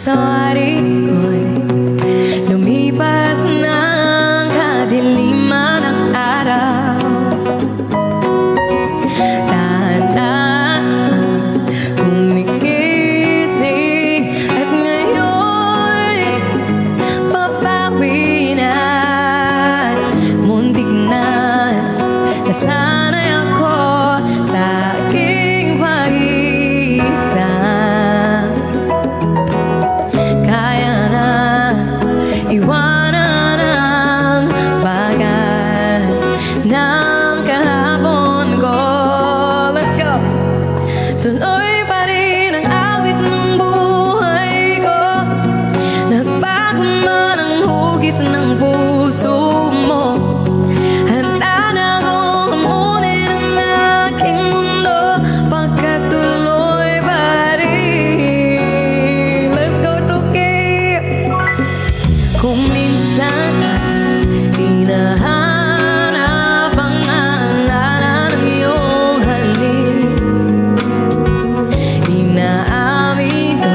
Sorry ko'y lumipas ng kadiliman ng araw. Dahan-dahan gumigising at ngayon papawi na. Muntik na nasanay ako sa aking pag-iisa. Iwanan ang bagas ng kahapon ko. Let's go! Tuloy pa rin ang awit ng buhay ko. Nagbago man ang hugis ng puso mo. Handa na akong hamunin ang aking mundo pagkatuloy pa rin. Let's go, Tuki! Kung minsan hinahanap ang alala ng iyong halik, inaamin ko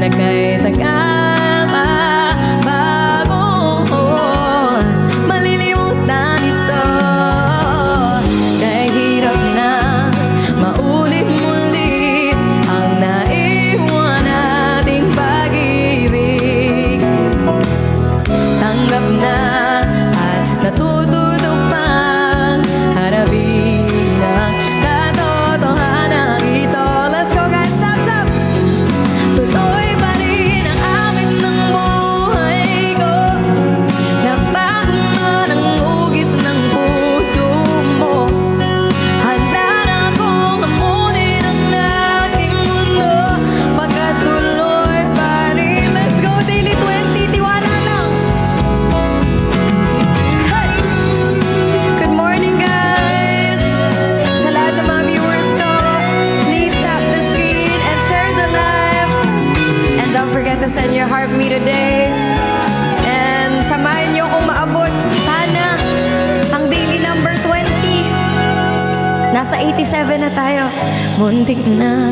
na kahit tagal pa bago malilimutan ito. Kahit hirap na maulit muli ang naiwan nating pag-ibig, tanggap na at natututo pang harapin ang katotohanan ito. Let's go guys, stop, stop! Tuloy pa rin ang awit ng buhay ko. Nagbago man ang hugis ng puso mo. Handa na akong hamunin ang aking mundo pagkatuloy pa rin. Let's go, Daily 20, tiwala lang! Good morning, guys! Sa lahat ng mga viewers ko, please tap the screen and share the live. And don't forget to send your heart me today. And samahan niyo kung maabot sana ang daily number 20. Nasa 87 na tayo. Muntik na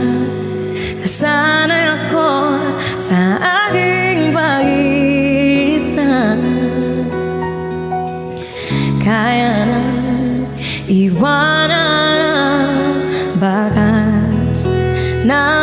nasanay ako sa aking pag-iisa. Kaya na iwanan ang bagas na